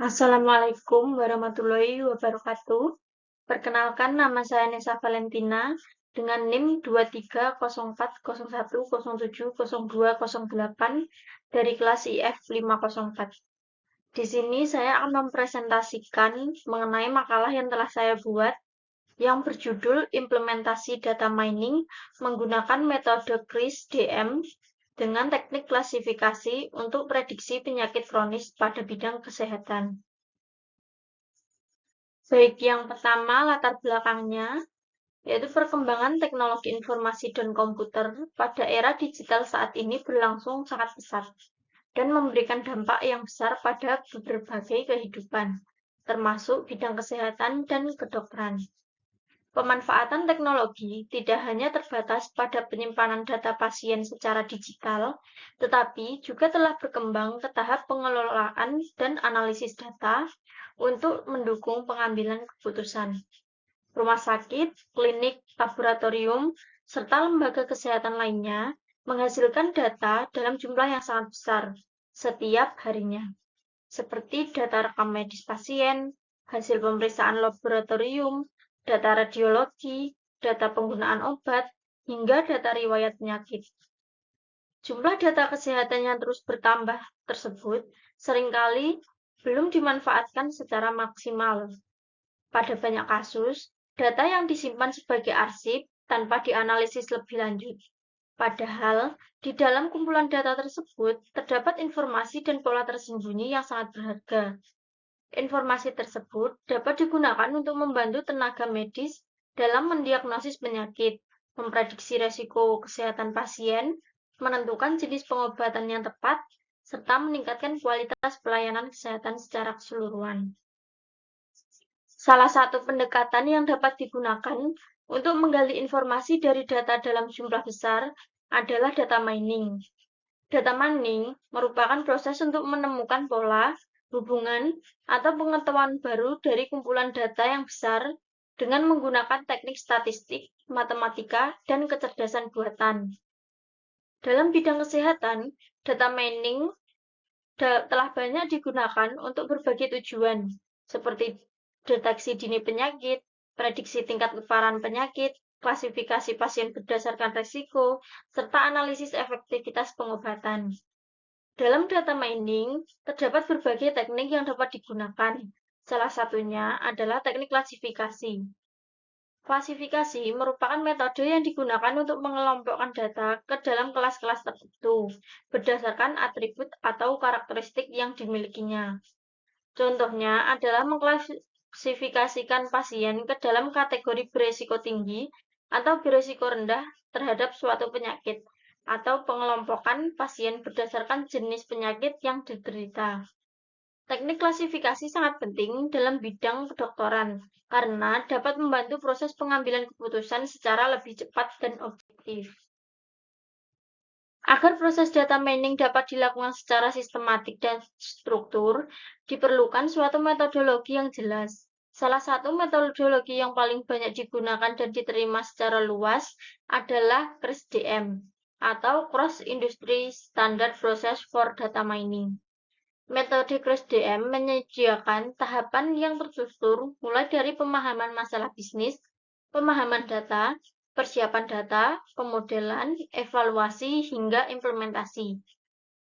Assalamualaikum warahmatullahi wabarakatuh. Perkenalkan, nama saya Nesa Valentina dengan NIM 230401070208 dari kelas IF 504. Di sini saya akan mempresentasikan mengenai makalah yang telah saya buat yang berjudul Implementasi Data Mining menggunakan metode CRISP-DM dengan teknik klasifikasi untuk prediksi penyakit kronis pada bidang kesehatan. Baik, yang pertama latar belakangnya, yaitu perkembangan teknologi informasi dan komputer pada era digital saat ini berlangsung sangat pesat dan memberikan dampak yang besar pada berbagai kehidupan, termasuk bidang kesehatan dan kedokteran. Pemanfaatan teknologi tidak hanya terbatas pada penyimpanan data pasien secara digital, tetapi juga telah berkembang ke tahap pengelolaan dan analisis data untuk mendukung pengambilan keputusan. Rumah sakit, klinik, laboratorium, serta lembaga kesehatan lainnya menghasilkan data dalam jumlah yang sangat besar setiap harinya, seperti data rekam medis pasien, hasil pemeriksaan laboratorium, data radiologi, data penggunaan obat, hingga data riwayat penyakit. Jumlah data kesehatan yang terus bertambah tersebut seringkali belum dimanfaatkan secara maksimal. Pada banyak kasus, data yang disimpan sebagai arsip tanpa dianalisis lebih lanjut. Padahal, di dalam kumpulan data tersebut terdapat informasi dan pola tersembunyi yang sangat berharga. Informasi tersebut dapat digunakan untuk membantu tenaga medis dalam mendiagnosis penyakit, memprediksi risiko kesehatan pasien, menentukan jenis pengobatan yang tepat, serta meningkatkan kualitas pelayanan kesehatan secara keseluruhan. Salah satu pendekatan yang dapat digunakan untuk menggali informasi dari data dalam jumlah besar adalah data mining. Data mining merupakan proses untuk menemukan pola, hubungan, atau pengetahuan baru dari kumpulan data yang besar dengan menggunakan teknik statistik, matematika, dan kecerdasan buatan. Dalam bidang kesehatan, data mining telah banyak digunakan untuk berbagai tujuan, seperti deteksi dini penyakit, prediksi tingkat keparahan penyakit, klasifikasi pasien berdasarkan risiko, serta analisis efektivitas pengobatan. Dalam data mining, terdapat berbagai teknik yang dapat digunakan. Salah satunya adalah teknik klasifikasi. Klasifikasi merupakan metode yang digunakan untuk mengelompokkan data ke dalam kelas-kelas tertentu berdasarkan atribut atau karakteristik yang dimilikinya. Contohnya adalah mengklasifikasikan pasien ke dalam kategori berisiko tinggi atau berisiko rendah terhadap suatu penyakit, atau pengelompokan pasien berdasarkan jenis penyakit yang diderita. Teknik klasifikasi sangat penting dalam bidang kedokteran karena dapat membantu proses pengambilan keputusan secara lebih cepat dan objektif. Agar proses data mining dapat dilakukan secara sistematik dan struktur, diperlukan suatu metodologi yang jelas. Salah satu metodologi yang paling banyak digunakan dan diterima secara luas adalah CRISP-DM atau Cross Industry Standard Process for Data Mining. Metode CRISP-DM menyediakan tahapan yang terstruktur mulai dari pemahaman masalah bisnis, pemahaman data, persiapan data, pemodelan, evaluasi, hingga implementasi.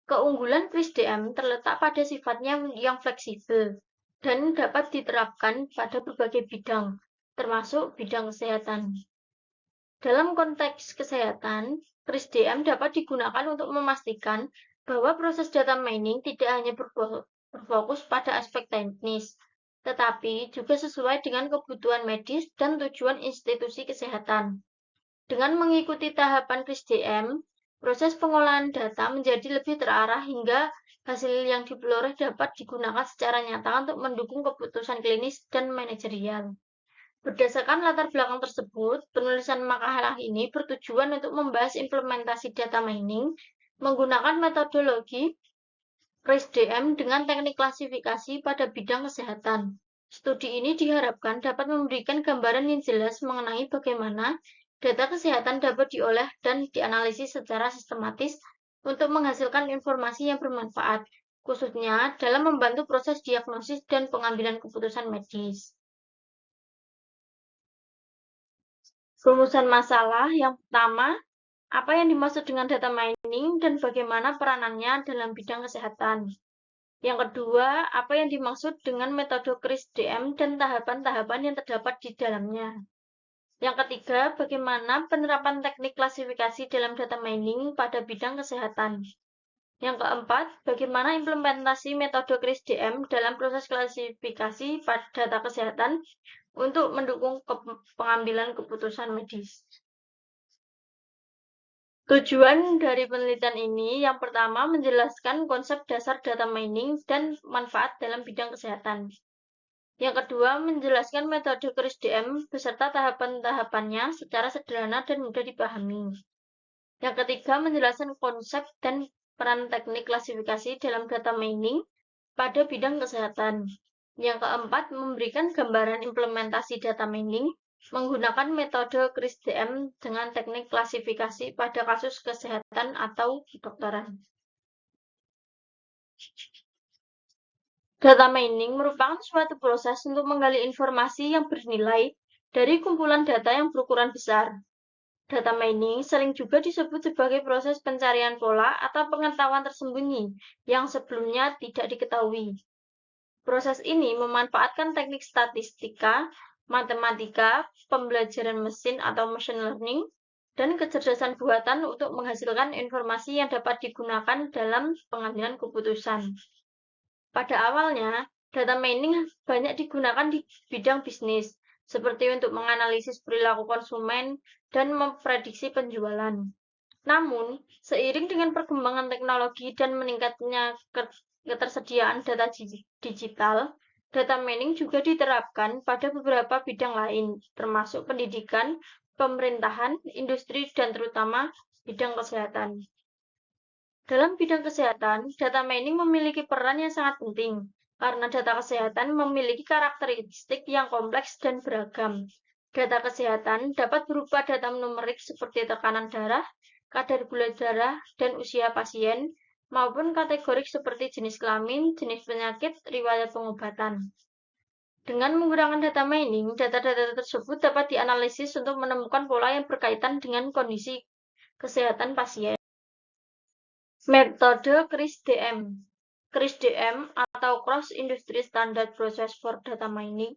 Keunggulan CRISP-DM terletak pada sifatnya yang fleksibel dan dapat diterapkan pada berbagai bidang, termasuk bidang kesehatan. Dalam konteks kesehatan, CRISP-DM dapat digunakan untuk memastikan bahwa proses data mining tidak hanya berfokus pada aspek teknis, tetapi juga sesuai dengan kebutuhan medis dan tujuan institusi kesehatan. Dengan mengikuti tahapan CRISP-DM, proses pengolahan data menjadi lebih terarah hingga hasil yang diperoleh dapat digunakan secara nyata untuk mendukung keputusan klinis dan manajerial. Berdasarkan latar belakang tersebut, penulisan makalah ini bertujuan untuk membahas implementasi data mining menggunakan metodologi CRISP-DM dengan teknik klasifikasi pada bidang kesehatan. Studi ini diharapkan dapat memberikan gambaran yang jelas mengenai bagaimana data kesehatan dapat diolah dan dianalisis secara sistematis untuk menghasilkan informasi yang bermanfaat khususnya dalam membantu proses diagnosis dan pengambilan keputusan medis. Rumusan masalah yang pertama, apa yang dimaksud dengan data mining dan bagaimana peranannya dalam bidang kesehatan. Yang kedua, apa yang dimaksud dengan metode CRISP-DM dan tahapan-tahapan yang terdapat di dalamnya. Yang ketiga, bagaimana penerapan teknik klasifikasi dalam data mining pada bidang kesehatan. Yang keempat, bagaimana implementasi metode CRISP-DM dalam proses klasifikasi pada data kesehatan untuk mendukung pengambilan keputusan medis. Tujuan dari penelitian ini yang pertama menjelaskan konsep dasar data mining dan manfaat dalam bidang kesehatan. Yang kedua menjelaskan metode CRISP-DM beserta tahapan-tahapannya secara sederhana dan mudah dipahami. Yang ketiga menjelaskan konsep dan peran teknik klasifikasi dalam data mining pada bidang kesehatan. Yang keempat memberikan gambaran implementasi data mining menggunakan metode CRISP-DM dengan teknik klasifikasi pada kasus kesehatan atau kedokteran. Data mining merupakan suatu proses untuk menggali informasi yang bernilai dari kumpulan data yang berukuran besar. Data mining sering juga disebut sebagai proses pencarian pola atau pengetahuan tersembunyi yang sebelumnya tidak diketahui. Proses ini memanfaatkan teknik statistika, matematika, pembelajaran mesin atau machine learning, dan kecerdasan buatan untuk menghasilkan informasi yang dapat digunakan dalam pengambilan keputusan. Pada awalnya, data mining banyak digunakan di bidang bisnis, seperti untuk menganalisis perilaku konsumen dan memprediksi penjualan. Namun, seiring dengan perkembangan teknologi dan meningkatnya ketersediaan data digital, data mining juga diterapkan pada beberapa bidang lain, termasuk pendidikan, pemerintahan, industri, dan terutama bidang kesehatan. Dalam bidang kesehatan, data mining memiliki peran yang sangat penting, karena data kesehatan memiliki karakteristik yang kompleks dan beragam. Data kesehatan dapat berupa data numerik seperti tekanan darah, kadar gula darah, dan usia pasien, maupun kategorik seperti jenis kelamin, jenis penyakit, riwayat pengobatan. Dengan menggunakan data mining, data-data tersebut dapat dianalisis untuk menemukan pola yang berkaitan dengan kondisi kesehatan pasien. Metode CRISP-DM. CRISP-DM atau Cross Industry Standard Process for Data Mining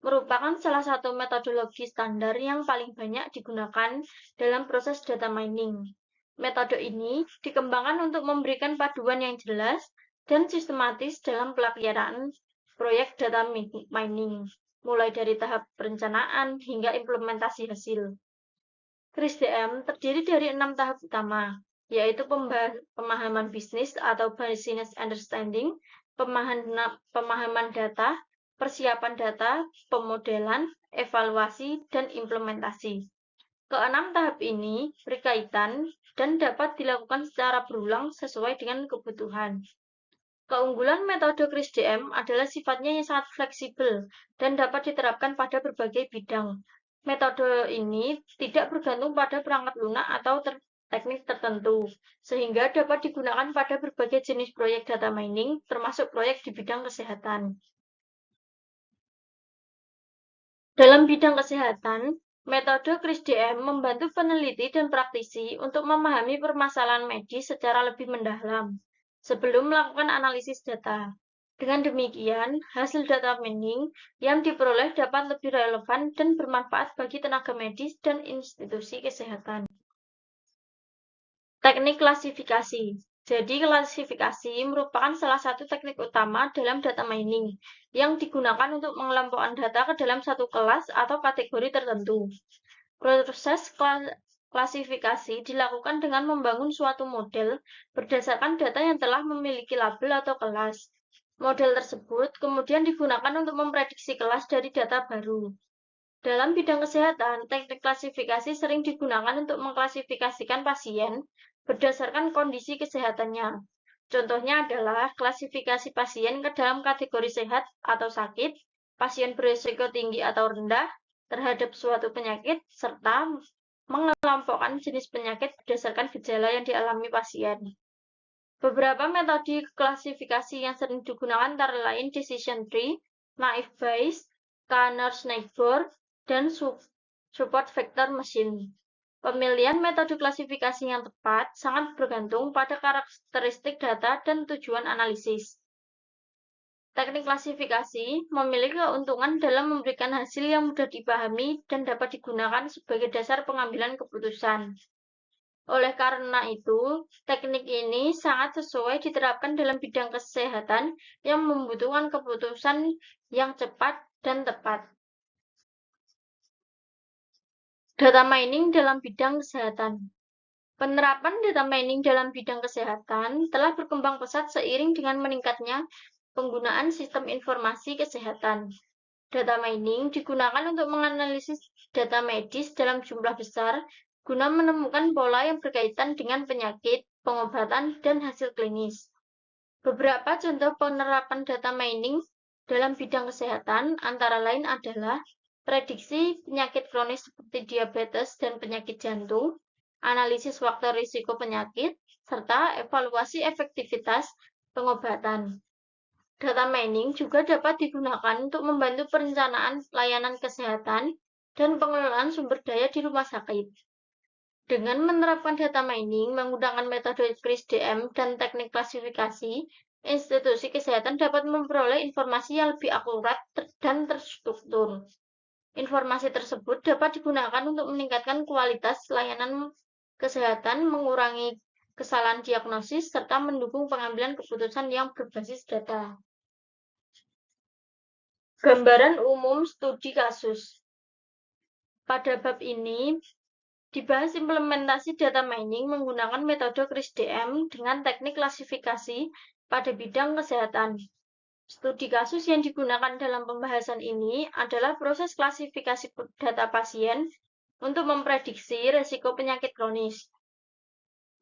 merupakan salah satu metodologi standar yang paling banyak digunakan dalam proses data mining. Metode ini dikembangkan untuk memberikan paduan yang jelas dan sistematis dalam pelaksanaan proyek data mining, mulai dari tahap perencanaan hingga implementasi hasil. CRISP-DM terdiri dari 6 tahap utama, yaitu pemahaman bisnis atau business understanding, pemahaman data, persiapan data, pemodelan, evaluasi, dan implementasi. Keenam tahap ini berkaitan dan dapat dilakukan secara berulang sesuai dengan kebutuhan. Keunggulan metode CRISP-DM adalah sifatnya yang sangat fleksibel dan dapat diterapkan pada berbagai bidang. Metode ini tidak bergantung pada perangkat lunak atau teknik tertentu, sehingga dapat digunakan pada berbagai jenis proyek data mining, termasuk proyek di bidang kesehatan. Dalam bidang kesehatan, metode CRISP-DM membantu peneliti dan praktisi untuk memahami permasalahan medis secara lebih mendalam sebelum melakukan analisis data. Dengan demikian, hasil data mining yang diperoleh dapat lebih relevan dan bermanfaat bagi tenaga medis dan institusi kesehatan. Teknik klasifikasi. Jadi, klasifikasi merupakan salah satu teknik utama dalam data mining yang digunakan untuk mengelompokkan data ke dalam satu kelas atau kategori tertentu. Proses klasifikasi dilakukan dengan membangun suatu model berdasarkan data yang telah memiliki label atau kelas. Model tersebut kemudian digunakan untuk memprediksi kelas dari data baru. Dalam bidang kesehatan, teknik klasifikasi sering digunakan untuk mengklasifikasikan pasien berdasarkan kondisi kesehatannya. Contohnya adalah klasifikasi pasien ke dalam kategori sehat atau sakit, pasien berisiko tinggi atau rendah terhadap suatu penyakit, serta mengelompokkan jenis penyakit berdasarkan gejala yang dialami pasien. Beberapa metode klasifikasi yang sering digunakan antara lain decision tree, naive Bayes, Kanner's neighbor, dan support vector machine. Pemilihan metode klasifikasi yang tepat sangat bergantung pada karakteristik data dan tujuan analisis. Teknik klasifikasi memiliki keuntungan dalam memberikan hasil yang mudah dipahami dan dapat digunakan sebagai dasar pengambilan keputusan. Oleh karena itu, teknik ini sangat sesuai diterapkan dalam bidang kesehatan yang membutuhkan keputusan yang cepat dan tepat. Data mining dalam bidang kesehatan. Penerapan data mining dalam bidang kesehatan telah berkembang pesat seiring dengan meningkatnya penggunaan sistem informasi kesehatan. Data mining digunakan untuk menganalisis data medis dalam jumlah besar guna menemukan pola yang berkaitan dengan penyakit, pengobatan, dan hasil klinis. Beberapa contoh penerapan data mining dalam bidang kesehatan antara lain adalah prediksi penyakit kronis seperti diabetes dan penyakit jantung, analisis faktor risiko penyakit, serta evaluasi efektivitas pengobatan. Data mining juga dapat digunakan untuk membantu perencanaan layanan kesehatan dan pengelolaan sumber daya di rumah sakit. Dengan menerapkan data mining menggunakan metode CRISP-DM dan teknik klasifikasi, institusi kesehatan dapat memperoleh informasi yang lebih akurat dan terstruktur. Informasi tersebut dapat digunakan untuk meningkatkan kualitas layanan kesehatan, mengurangi kesalahan diagnosis, serta mendukung pengambilan keputusan yang berbasis data. Gambaran umum studi kasus. Pada bab ini, dibahas implementasi data mining menggunakan metode CRISP-DM dengan teknik klasifikasi pada bidang kesehatan. Studi kasus yang digunakan dalam pembahasan ini adalah proses klasifikasi data pasien untuk memprediksi risiko penyakit kronis.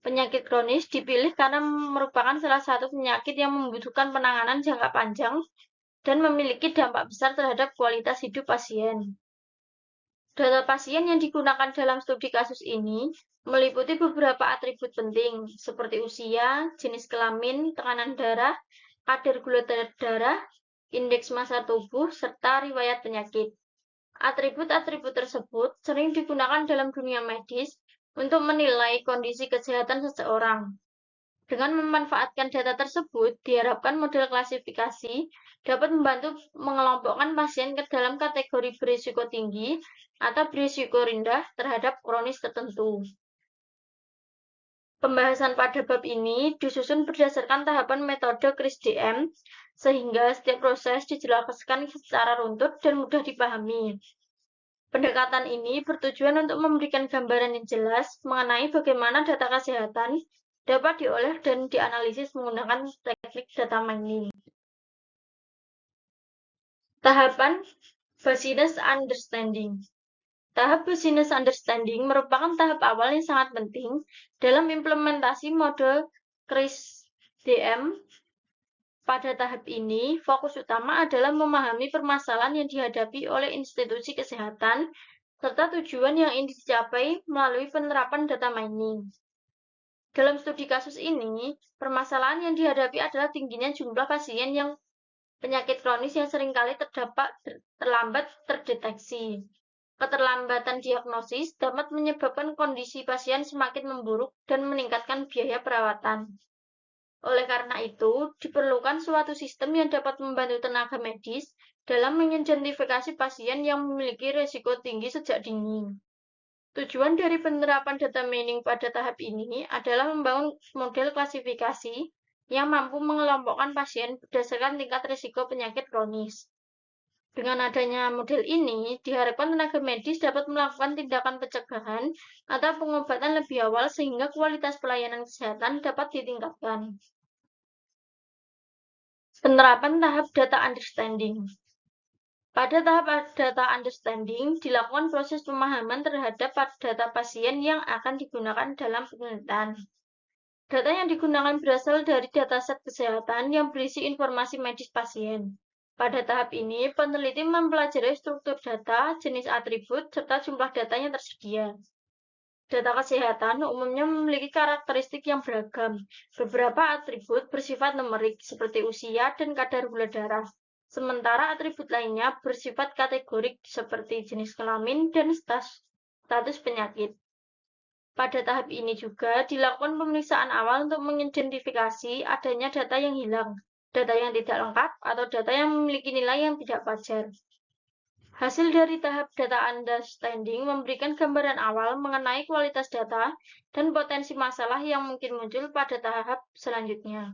Penyakit kronis dipilih karena merupakan salah satu penyakit yang membutuhkan penanganan jangka panjang dan memiliki dampak besar terhadap kualitas hidup pasien. Data pasien yang digunakan dalam studi kasus ini meliputi beberapa atribut penting, seperti usia, jenis kelamin, tekanan darah, kadar gula darah, indeks massa tubuh, serta riwayat penyakit. Atribut-atribut tersebut sering digunakan dalam dunia medis untuk menilai kondisi kesehatan seseorang. Dengan memanfaatkan data tersebut, diharapkan model klasifikasi dapat membantu mengelompokkan pasien ke dalam kategori berisiko tinggi atau berisiko rendah terhadap kronis tertentu. Pembahasan pada bab ini disusun berdasarkan tahapan metode CRISP-DM, sehingga setiap proses dijelaskan secara runtut dan mudah dipahami. Pendekatan ini bertujuan untuk memberikan gambaran yang jelas mengenai bagaimana data kesehatan dapat diolah dan dianalisis menggunakan teknik data mining. Tahapan business understanding. Tahap business understanding merupakan tahap awal yang sangat penting dalam implementasi model CRISP-DM. Pada tahap ini, fokus utama adalah memahami permasalahan yang dihadapi oleh institusi kesehatan serta tujuan yang ingin dicapai melalui penerapan data mining. Dalam studi kasus ini, permasalahan yang dihadapi adalah tingginya jumlah pasien yang penyakit kronis yang seringkali terlambat terdeteksi. Keterlambatan diagnosis dapat menyebabkan kondisi pasien semakin memburuk dan meningkatkan biaya perawatan. Oleh karena itu, diperlukan suatu sistem yang dapat membantu tenaga medis dalam mengidentifikasi pasien yang memiliki risiko tinggi sejak dini. Tujuan dari penerapan data mining pada tahap ini adalah membangun model klasifikasi yang mampu mengelompokkan pasien berdasarkan tingkat risiko penyakit kronis. Dengan adanya model ini, diharapkan tenaga medis dapat melakukan tindakan pencegahan atau pengobatan lebih awal sehingga kualitas pelayanan kesehatan dapat ditingkatkan. Penerapan tahap data understanding. Pada tahap data understanding, dilakukan proses pemahaman terhadap data pasien yang akan digunakan dalam penelitian. Data yang digunakan berasal dari dataset kesehatan yang berisi informasi medis pasien. Pada tahap ini, peneliti mempelajari struktur data, jenis atribut, serta jumlah data yang tersedia. Data kesehatan umumnya memiliki karakteristik yang beragam. Beberapa atribut bersifat numerik seperti usia dan kadar gula darah. Sementara atribut lainnya bersifat kategorik seperti jenis kelamin dan status penyakit. Pada tahap ini juga dilakukan pemeriksaan awal untuk mengidentifikasi adanya data yang hilang, data yang tidak lengkap, atau data yang memiliki nilai yang tidak wajar. Hasil dari tahap data understanding memberikan gambaran awal mengenai kualitas data dan potensi masalah yang mungkin muncul pada tahap selanjutnya.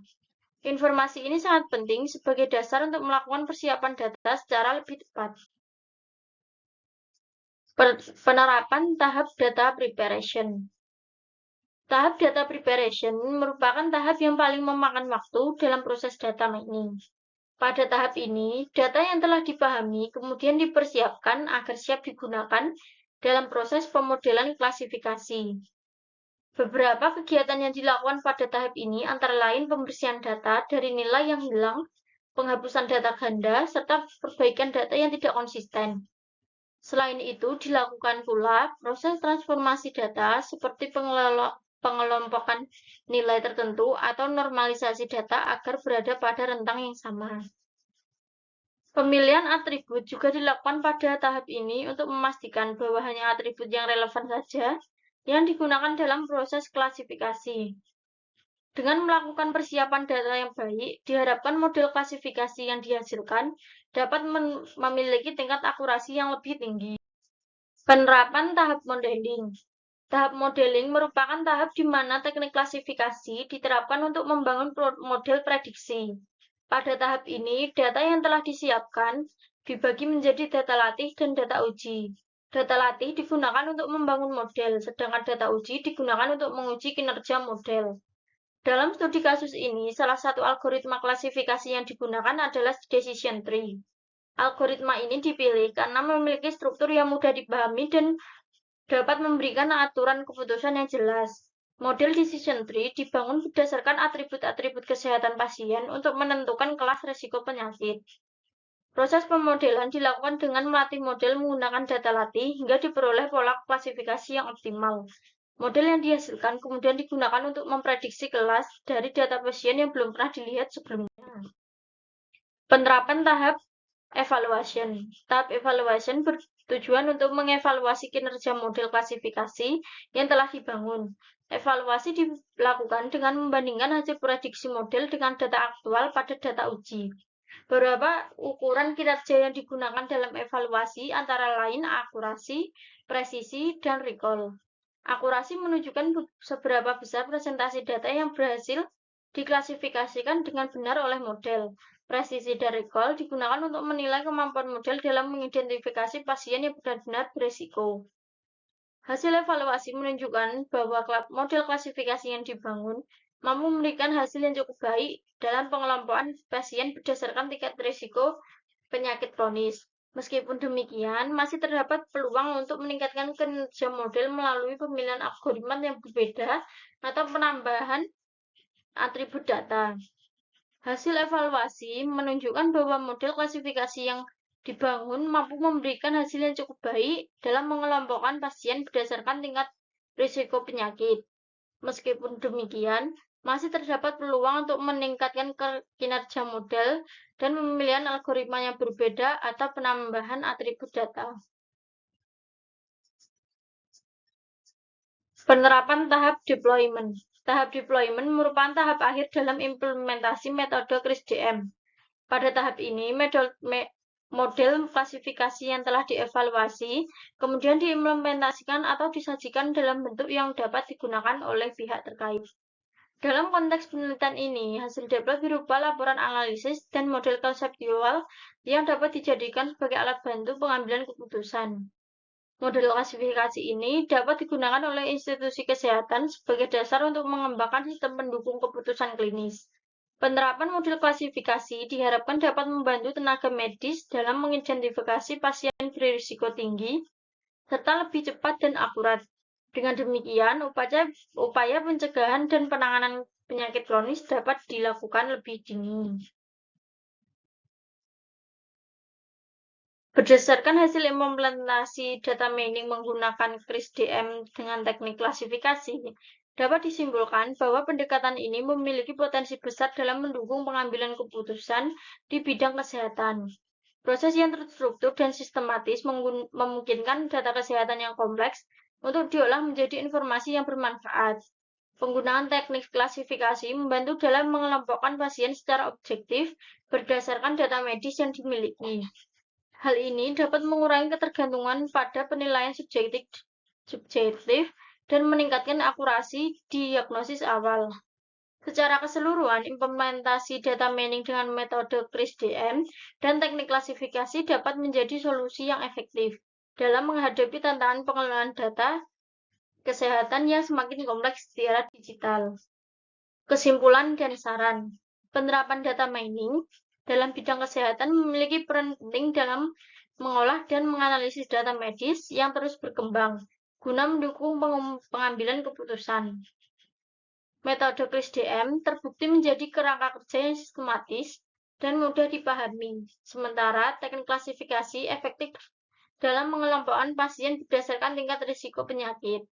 Informasi ini sangat penting sebagai dasar untuk melakukan persiapan data secara lebih tepat. Penerapan tahap data preparation. Tahap data preparation merupakan tahap yang paling memakan waktu dalam proses data mining. Pada tahap ini, data yang telah dipahami kemudian dipersiapkan agar siap digunakan dalam proses pemodelan klasifikasi. Beberapa kegiatan yang dilakukan pada tahap ini antara lain pembersihan data dari nilai yang hilang, penghapusan data ganda, serta perbaikan data yang tidak konsisten. Selain itu, dilakukan pula proses transformasi data seperti pengelompokan nilai tertentu atau normalisasi data agar berada pada rentang yang sama. Pemilihan atribut juga dilakukan pada tahap ini untuk memastikan bahwa hanya atribut yang relevan saja yang digunakan dalam proses klasifikasi. Dengan melakukan persiapan data yang baik, diharapkan model klasifikasi yang dihasilkan dapat memiliki tingkat akurasi yang lebih tinggi. Penerapan tahap modeling. Tahap modeling merupakan tahap di mana teknik klasifikasi diterapkan untuk membangun model prediksi. Pada tahap ini, data yang telah disiapkan dibagi menjadi data latih dan data uji. Data latih digunakan untuk membangun model, sedangkan data uji digunakan untuk menguji kinerja model. Dalam studi kasus ini, salah satu algoritma klasifikasi yang digunakan adalah decision tree. Algoritma ini dipilih karena memiliki struktur yang mudah dipahami dan dapat memberikan aturan keputusan yang jelas. Model decision tree dibangun berdasarkan atribut-atribut kesehatan pasien untuk menentukan kelas risiko penyakit. Proses pemodelan dilakukan dengan melatih model menggunakan data latih hingga diperoleh pola klasifikasi yang optimal. Model yang dihasilkan kemudian digunakan untuk memprediksi kelas dari data pasien yang belum pernah dilihat sebelumnya. Penerapan tahap evaluation. Tahap evaluation bertujuan untuk mengevaluasi kinerja model klasifikasi yang telah dibangun. Evaluasi dilakukan dengan membandingkan hasil prediksi model dengan data aktual pada data uji. Beberapa ukuran kinerja yang digunakan dalam evaluasi antara lain akurasi, presisi, dan recall. Akurasi menunjukkan seberapa besar presentasi data yang berhasil diklasifikasikan dengan benar oleh model. Presisi dan recall digunakan untuk menilai kemampuan model dalam mengidentifikasi pasien yang benar-benar berisiko. Hasil evaluasi menunjukkan bahwa model klasifikasi yang dibangun mampu memberikan hasil yang cukup baik dalam pengelompokan pasien berdasarkan tingkat risiko penyakit kronis. Meskipun demikian, masih terdapat peluang untuk meningkatkan kinerja model melalui pemilihan algoritma yang berbeda atau penambahan atribut data. Hasil evaluasi menunjukkan bahwa model klasifikasi yang dibangun mampu memberikan hasil yang cukup baik dalam mengelompokkan pasien berdasarkan tingkat risiko penyakit. Meskipun demikian, masih terdapat peluang untuk meningkatkan kinerja model dan pemilihan algoritma yang berbeda atau penambahan atribut data. Penerapan tahap deployment. Tahap deployment merupakan tahap akhir dalam implementasi metode CRISP-DM. Pada tahap ini, model klasifikasi yang telah dievaluasi kemudian diimplementasikan atau disajikan dalam bentuk yang dapat digunakan oleh pihak terkait. Dalam konteks penelitian ini, hasil deploy berupa laporan analisis dan model konseptual yang dapat dijadikan sebagai alat bantu pengambilan keputusan. Model klasifikasi ini dapat digunakan oleh institusi kesehatan sebagai dasar untuk mengembangkan sistem pendukung keputusan klinis. Penerapan model klasifikasi diharapkan dapat membantu tenaga medis dalam mengidentifikasi pasien berisiko tinggi serta lebih cepat dan akurat. Dengan demikian, upaya pencegahan dan penanganan penyakit kronis dapat dilakukan lebih dini. Berdasarkan hasil implementasi data mining menggunakan CRISP-DM dengan teknik klasifikasi, dapat disimpulkan bahwa pendekatan ini memiliki potensi besar dalam mendukung pengambilan keputusan di bidang kesehatan. Proses yang terstruktur dan sistematis memungkinkan data kesehatan yang kompleks untuk diolah menjadi informasi yang bermanfaat. Penggunaan teknik klasifikasi membantu dalam mengelompokkan pasien secara objektif berdasarkan data medis yang dimiliki. Hal ini dapat mengurangi ketergantungan pada penilaian subjektif dan meningkatkan akurasi diagnosis awal. Secara keseluruhan, implementasi data mining dengan metode CRISP-DM dan teknik klasifikasi dapat menjadi solusi yang efektif dalam menghadapi tantangan pengelolaan data kesehatan yang semakin kompleks di era digital. Kesimpulan dan saran. Penerapan data mining dalam bidang kesehatan memiliki peran penting dalam mengolah dan menganalisis data medis yang terus berkembang guna mendukung pengambilan keputusan. Metode CRISP-DM terbukti menjadi kerangka kerja yang sistematis dan mudah dipahami, sementara teknik klasifikasi efektif dalam mengelompokkan pasien berdasarkan tingkat risiko penyakit.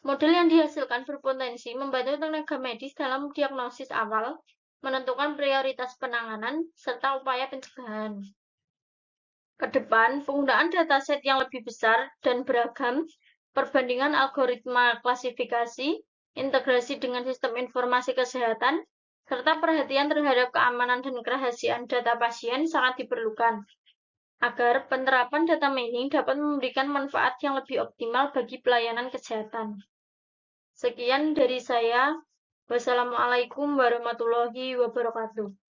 Model yang dihasilkan berpotensi membantu tenaga medis dalam diagnosis awal, menentukan prioritas penanganan, serta upaya pencegahan. Ke depan, penggunaan dataset yang lebih besar dan beragam, perbandingan algoritma klasifikasi, integrasi dengan sistem informasi kesehatan, serta perhatian terhadap keamanan dan kerahasiaan data pasien sangat diperlukan agar penerapan data mining dapat memberikan manfaat yang lebih optimal bagi pelayanan kesehatan. Sekian dari saya. Wassalamualaikum warahmatullahi wabarakatuh.